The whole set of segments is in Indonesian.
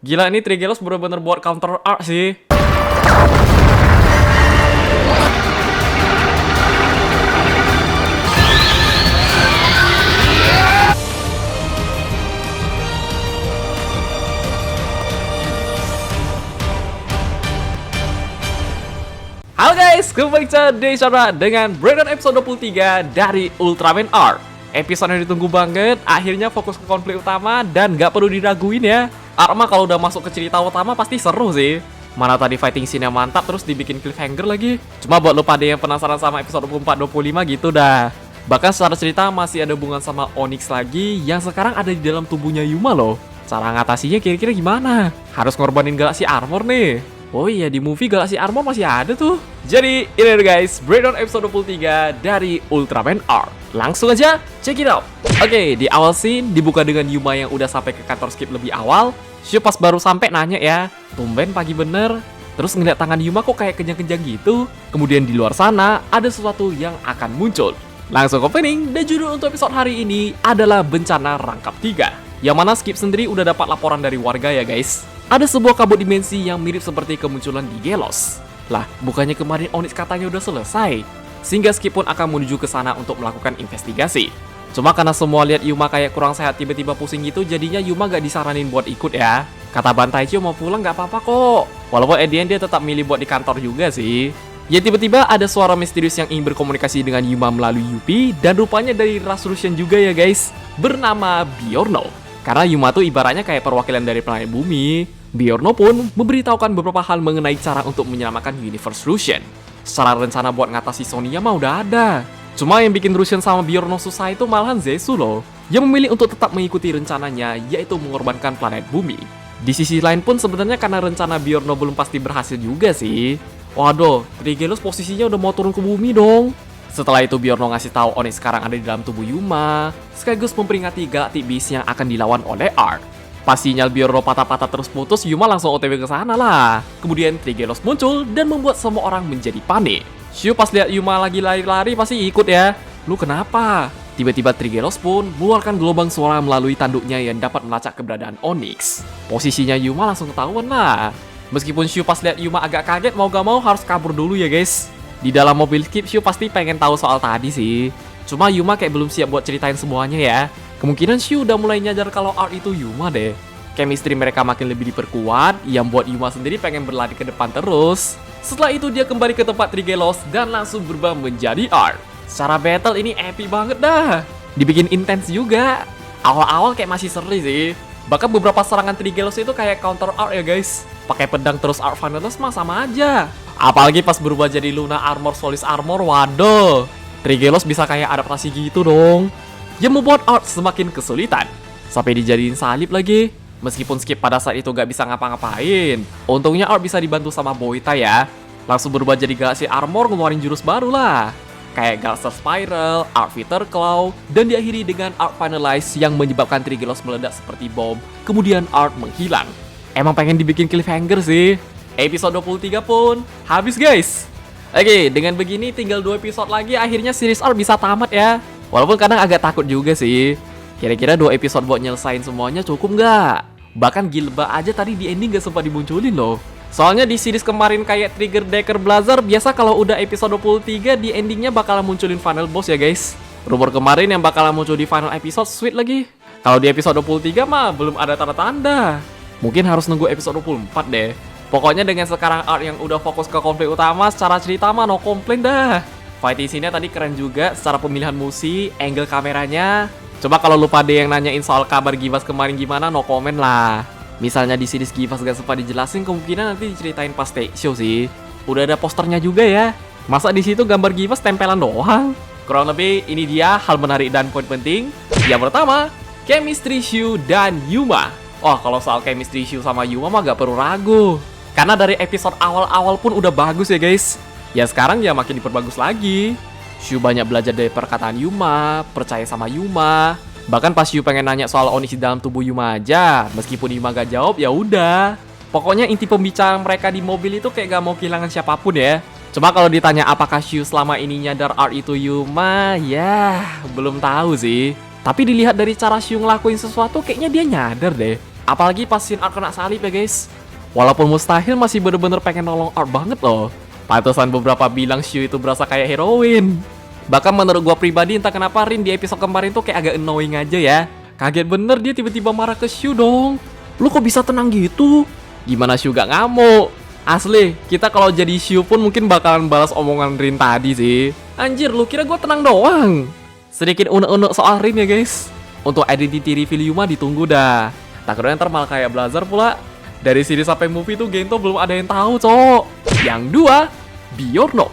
Gila, ini Trigelos bener-bener buat counter art sih. Halo guys, kembali ke Desara dengan breakdown episode 23 dari Ultraman R. Episode yang ditunggu banget, akhirnya fokus ke konflik utama dan gak perlu diraguin ya. R mah kalau udah masuk ke cerita utama pasti seru sih. Mana tadi fighting scene-nya mantap terus dibikin cliffhanger lagi. Cuma buat lo pada yang penasaran sama episode 24-25 gitu dah. Bahkan secara cerita masih ada hubungan sama Onyx lagi yang sekarang ada di dalam tubuhnya Yuma loh. Cara ngatasinya kira-kira gimana? Harus ngorbanin Galaxy Armor nih. Oh iya, di movie Galaxy Armor masih ada tuh. Jadi, ini deh guys, breakdown episode 23 dari Ultraman R. Langsung aja, check it out. Oke, di awal scene dibuka dengan Yuma yang udah sampai ke kantor Skip lebih awal. Shu pas baru sampai nanya ya, tumben pagi bener. Terus ngeliat tangan Yuma kok kayak kejang-kejang gitu. Kemudian di luar sana, ada sesuatu yang akan muncul. Langsung opening, dan judul untuk episode hari ini adalah Bencana Rangkap 3. Yang mana Skip sendiri udah dapat laporan dari warga ya guys. Ada sebuah kabut dimensi yang mirip seperti kemunculan di Gelos. Lah, bukannya kemarin Onyx katanya udah selesai? Sehingga Skip pun akan menuju ke sana untuk melakukan investigasi. Cuma karena semua lihat Yuma kayak kurang sehat tiba-tiba pusing gitu, jadinya Yuma gak disaranin buat ikut ya. Kata Bantaichi mau pulang gak apa-apa kok. Walaupun at the end dia tetap milih buat di kantor juga sih. Ya tiba-tiba ada suara misterius yang ingin berkomunikasi dengan Yuma melalui Yuppie. Dan rupanya dari Resolution juga ya guys. Bernama Bjorno. Karena Yuma tuh ibaratnya kayak perwakilan dari planet bumi. Bjorno pun memberitahukan beberapa hal mengenai cara untuk menyelamatkan Universe Lucian. Secara rencana buat ngatasi Sonia mah udah ada. Cuma yang bikin Lucian sama Bjorno susah itu malahan Zesu loh. Yang memilih untuk tetap mengikuti rencananya, yaitu mengorbankan planet bumi. Di sisi lain pun sebenarnya karena rencana Bjorno belum pasti berhasil juga sih. Waduh, Trigelos posisinya udah mau turun ke bumi dong. Setelah itu Bjorno ngasih tahu Onyx sekarang ada di dalam tubuh Yuma, sekaligus memperingati Galactic Beast yang akan dilawan oleh Ark. Pas sinyal Bjorno patah-patah terus putus, Yuma langsung OTW ke sana lah. Kemudian Trigelos muncul dan membuat semua orang menjadi panik. Shu pas lihat Yuma lagi lari-lari pasti ikut ya. Lu kenapa? Tiba-tiba Trigelos pun mengeluarkan gelombang suara melalui tanduknya yang dapat melacak keberadaan Onyx. Posisinya Yuma langsung ketahuan lah. Meskipun Shu pas lihat Yuma agak kaget, mau gak mau harus kabur dulu ya guys. Di dalam mobil Skip, Shu pasti pengen tahu soal tadi sih. Cuma Yuma kayak belum siap buat ceritain semuanya ya. Kemungkinan Shu udah mulai nyadar kalau Art itu Yuma deh. Chemistry mereka makin lebih diperkuat, yang buat Yuma sendiri pengen berlari ke depan terus. Setelah itu dia kembali ke tempat Trigelos dan langsung berubah menjadi Art. Secara battle ini epic banget dah. Dibikin intens juga. Awal-awal kayak masih seri sih. Bahkan beberapa serangan Trigelos itu kayak counter Art ya guys. Pakai pedang terus Art Finalist mah sama aja. Apalagi pas berubah jadi Luna Armor Solis Armor, waduh. Trigelos bisa kayak adaptasi gitu dong. Yang membuat Art semakin kesulitan. Sampai dijadiin salib lagi. Meskipun Skip pada saat itu gak bisa ngapa-ngapain. Untungnya Art bisa dibantu sama Boita ya. Langsung berubah jadi Galaxy Armor ngeluarin jurus baru lah. Kayak Galaxy Spiral, Art Fighter Claw, dan diakhiri dengan Art Finalize yang menyebabkan Trigelos meledak seperti bom. Kemudian Art menghilang. Emang pengen dibikin cliffhanger sih. Episode 23 pun habis guys. Oke, dengan begini tinggal 2 episode lagi akhirnya series R bisa tamat ya. Walaupun kadang agak takut juga sih. Kira-kira 2 episode buat nyelesain semuanya cukup nggak? Bahkan Gilba aja tadi di ending gak sempat dimunculin loh. Soalnya di series kemarin kayak Trigger Decker Blazer, biasa kalau udah episode 23 di endingnya bakalan munculin final boss ya guys. Rumor kemarin yang bakalan muncul di final episode sweet lagi. Kalau di episode 23 mah belum ada tanda-tanda. Mungkin harus nunggu episode 24 deh. Pokoknya dengan sekarang Art yang udah fokus ke konflik utama, secara cerita mah no komplain dah. Fighting scene-nya tadi keren juga, secara pemilihan musi, angle kameranya. Coba kalau lupa deh yang nanyain soal kabar Givas kemarin gimana, no comment lah. Misalnya di series Givas gak sempat dijelasin, kemungkinan nanti diceritain pas take show sih. Udah ada posternya juga ya. Masa di situ gambar Givas tempelan doang? Kurang lebih ini dia hal menarik dan poin penting. Yang pertama, chemistry Shu dan Yuma. Wah, kalau soal chemistry Shu sama Yuma mah gak perlu ragu. Karena dari episode awal-awal pun udah bagus ya guys. Ya sekarang ya makin diperbagus lagi. Shu banyak belajar dari perkataan Yuma, percaya sama Yuma. Bahkan pas Shu pengen nanya soal Onyx di dalam tubuh Yuma aja, meskipun Yuma gak jawab ya udah. Pokoknya inti pembicaraan mereka di mobil itu kayak gak mau kehilangan siapapun ya. Cuma kalau ditanya apakah Shu selama ini nyadar Art itu Yuma, ya belum tahu sih. Tapi dilihat dari cara Shu ngelakuin sesuatu kayaknya dia nyadar deh. Apalagi pas scene Art kena salib ya guys. Walaupun mustahil masih bener-bener pengen nolong Art banget loh. Pantesan beberapa bilang Shu itu berasa kayak heroin. Bahkan menurut gua pribadi entah kenapa Rin di episode kemarin tuh kayak agak annoying aja ya. Kaget bener dia tiba-tiba marah ke Shu dong. Lu kok bisa tenang gitu? Gimana Shu gak ngamuk? Asli, kita kalau jadi Shu pun mungkin bakalan balas omongan Rin tadi sih. Anjir, lu kira gua tenang doang? Sedikit unek-unek soal Rin ya guys. Untuk identity reveal Yuma ditunggu dah. Takutnya ntar malah kayak Blazar pula. Dari series sampai movie tuh Gento belum ada yang tahu, cok. Yang dua, Byorno.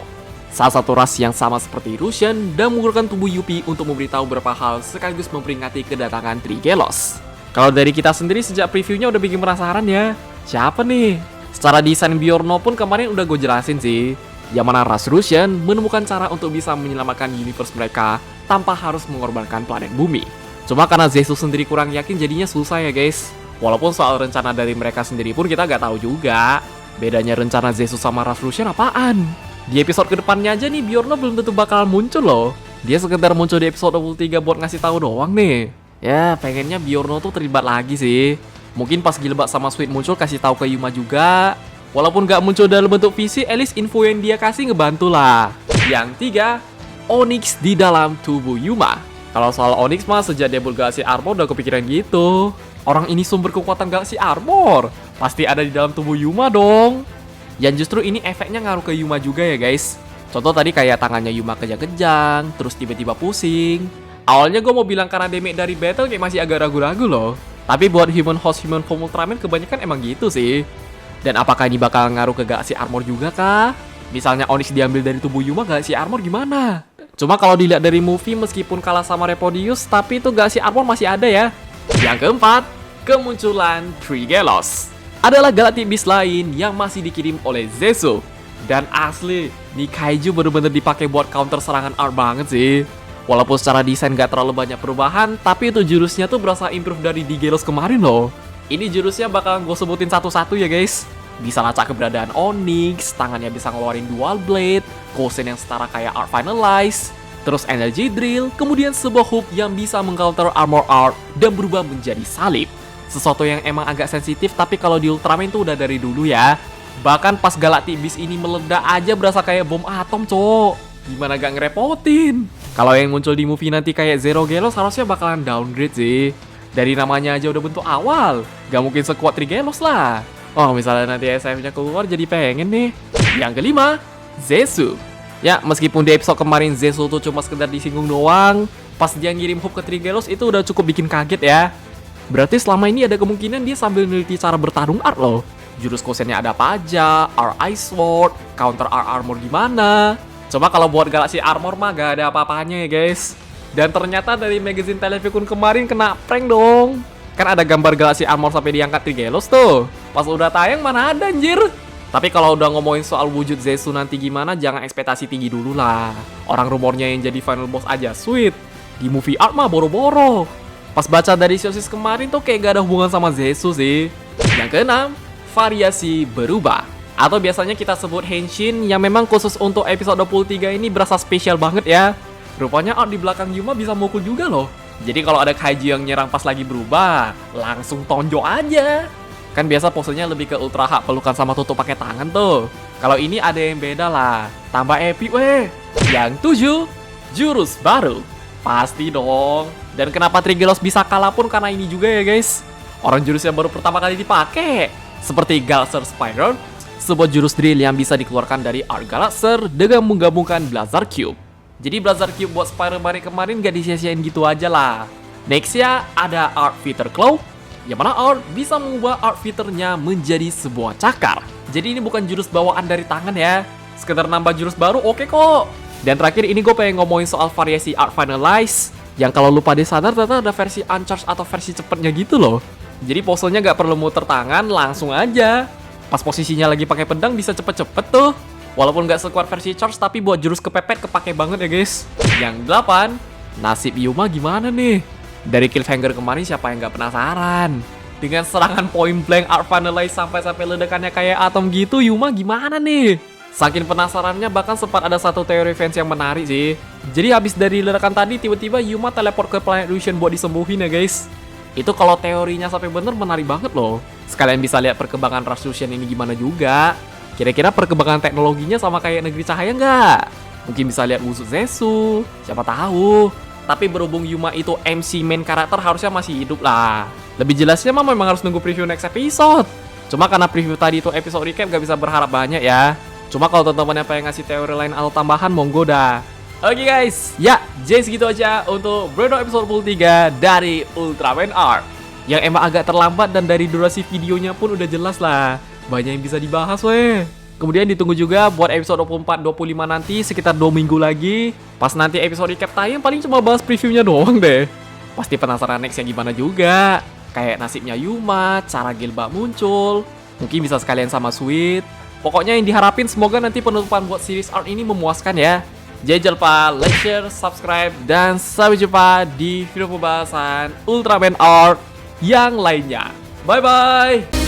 Salah satu ras yang sama seperti Russian dan menggunakan tubuh Yuppie untuk memberitahu beberapa hal sekaligus memperingati kedatangan Trigelos. Kalau dari kita sendiri sejak previewnya udah bikin penasaran ya. Siapa nih? Secara desain Byorno pun kemarin udah gue jelasin sih. Yang mana ras Russian menemukan cara untuk bisa menyelamatkan universe mereka tanpa harus mengorbankan planet bumi. Cuma karena Zeus sendiri kurang yakin jadinya susah ya guys. Walaupun soal rencana dari mereka sendiri pun kita gak tahu juga. Bedanya rencana Zeus sama ras Russian apaan? Di episode kedepannya aja nih Byorno belum tentu bakalan muncul loh. Dia sekedar muncul di episode 23 buat ngasih tahu doang nih. Ya pengennya Byorno tuh terlibat lagi sih. Mungkin pas Gilbert sama Sweet muncul kasih tahu ke Yuma juga. Walaupun gak muncul dalam bentuk visi, at least info yang dia kasih ngebantu lah. Yang tiga, Onyx di dalam tubuh Yuma. Kalau soal Onyx mah sejak debut Galaxy Armor udah kepikiran gitu. Orang ini sumber kekuatan Galaxy Armor. Pasti ada di dalam tubuh Yuma dong. Yang justru ini efeknya ngaruh ke Yuma juga ya guys. Contoh tadi kayak tangannya Yuma kejang-kejang, terus tiba-tiba pusing. Awalnya gue mau bilang karena damage dari battle kayak masih agak ragu-ragu loh. Tapi buat human host human form Ultraman kebanyakan emang gitu sih. Dan apakah ini bakal ngaruh ke Galaxy Armor juga kah? Misalnya Onyx diambil dari tubuh Yuma, Galaxy Armor gimana? Cuma kalau dilihat dari movie meskipun kalah sama Repodius, tapi itu Galaxy Armor masih ada ya. Yang keempat, kemunculan Trigelos. Adalah Galactic Beast lain yang masih dikirim oleh Zesu. Dan asli, nih kaiju bener-bener dipakai buat counter serangan Art banget sih. Walaupun secara desain gak terlalu banyak perubahan, tapi itu jurusnya tuh berasa improve dari Digelos kemarin loh. Ini jurusnya bakal gue sebutin satu-satu ya guys. Bisa lacak keberadaan Onyx, tangannya bisa ngeluarin dual blade, Kosen yang setara kayak Art Finalize, terus Energy Drill, kemudian sebuah hook yang bisa mengcounter armor Art dan berubah menjadi salib. Sesuatu yang emang agak sensitif tapi kalau di Ultraman tuh udah dari dulu ya. Bahkan pas Galactic Beast ini meledak aja berasa kayak bom atom, cok. Gimana gak ngerepotin? Kalau yang muncul di movie nanti kayak Zero Gelos harusnya bakalan downgrade sih. Dari namanya aja udah bentuk awal, gak mungkin sekuat Trigelos lah. Oh misalnya nanti SF-nya keluar jadi pengen nih. Yang kelima, Zesu. Ya meskipun di episode kemarin Zesu tuh cuma sekedar disinggung doang, pas dia ngirim hook ke Trigelos itu udah cukup bikin kaget ya. Berarti selama ini ada kemungkinan dia sambil meneliti cara bertarung Art loh. Jurus kosennya ada apa aja, Art Ice Sword, counter Art Armor gimana. Coba kalau buat Galaxy Armor mah gak ada apa-apanya ya guys. Dan ternyata dari magazine Televikun kemarin kena prank dong. Kan ada gambar Galaxy Armor sampai diangkat Trigelos tuh. Pas udah tayang mana ada anjir. Tapi kalau udah ngomongin soal wujud Zesu nanti gimana, jangan ekspektasi tinggi dulu lah. Orang rumornya yang jadi final boss aja Sweet. Di movie Art mah boro-boro. Pas baca dari sosis kemarin tuh kayak gak ada hubungan sama Zesu sih. Yang keenam, variasi berubah. Atau biasanya kita sebut Henshin yang memang khusus untuk episode 23 ini berasa spesial banget ya. Rupanya Art di belakang Yuma bisa mukul juga loh. Jadi kalau ada kaiju yang nyerang pas lagi berubah, langsung tonjok aja. Kan biasa posenya lebih ke ultra hak pelukan sama tutup pakai tangan tuh. Kalau ini ada yang beda lah. Tambah epic weh. Yang 7, jurus baru. Pasti dong. Dan kenapa Trigelos bisa kalah pun karena ini juga ya guys. Orang jurus yang baru pertama kali dipakai. Seperti Galaxer Spiral, sebuah jurus drill yang bisa dikeluarkan dari Art Galaxer dengan menggabungkan Blazar Cube. Jadi Blazar Cube buat Spiral Bari kemarin gak disia-siain gitu aja lah. Next ya ada Art Fighter Claw, yang mana Art bisa mengubah Art Fighter-nya menjadi sebuah cakar. Jadi ini bukan jurus bawaan dari tangan ya. Sekedar nambah jurus baru oke kok. Dan terakhir ini gue pengen ngomongin soal variasi Art Finalize. Yang kalau lu pada sadar ternyata ada versi uncharged atau versi cepetnya gitu loh. Jadi posenya gak perlu muter tangan, langsung aja. Pas posisinya lagi pakai pedang bisa cepet-cepet tuh. Walaupun gak sekuat versi charge tapi buat jurus kepepet kepake banget ya guys. Yang 8, nasib Yuma gimana nih? Dari Cliffhanger kemarin siapa yang gak penasaran? Dengan serangan point blank Art Finalize sampai ledakannya kayak atom gitu, Yuma gimana nih? Saking penasarannya bahkan sempat ada satu teori fans yang menarik sih. Jadi habis dari ledakan tadi tiba-tiba Yuma teleport ke planet Lucian buat disembuhin ya guys. Itu kalau teorinya sampai bener menarik banget loh. Sekalian bisa lihat perkembangan Rush Lucian ini gimana juga. Kira-kira perkembangan teknologinya sama kayak Negeri Cahaya nggak? Mungkin bisa lihat Wusu Zetsu, siapa tahu. Tapi berhubung Yuma itu MC main karakter harusnya masih hidup lah. Lebih jelasnya mah memang harus nunggu preview next episode. Cuma karena preview tadi itu episode recap gak bisa berharap banyak ya. Cuma kalau teman-teman yang pengen ngasih teori lain atau tambahan monggo dah. Oke guys, ya jadi segitu aja untuk Breakdown episode 23 dari Ultraman Arc. Yang emang agak terlambat dan dari durasi videonya pun udah jelas lah. Banyak yang bisa dibahas weh. Kemudian ditunggu juga buat episode 24-25 nanti sekitar 2 minggu lagi. Pas nanti episode recap tayang paling cuma bahas previewnya doang deh. Pasti penasaran nextnya gimana juga. Kayak nasibnya Yuma, cara Gilbert muncul. Mungkin bisa sekalian sama Sweet. Pokoknya yang diharapin semoga nanti penutupan buat series art ini memuaskan ya. Jadi jangan lupa like, share, subscribe, dan sampai jumpa di video pembahasan Ultraman Art yang lainnya. Bye-bye!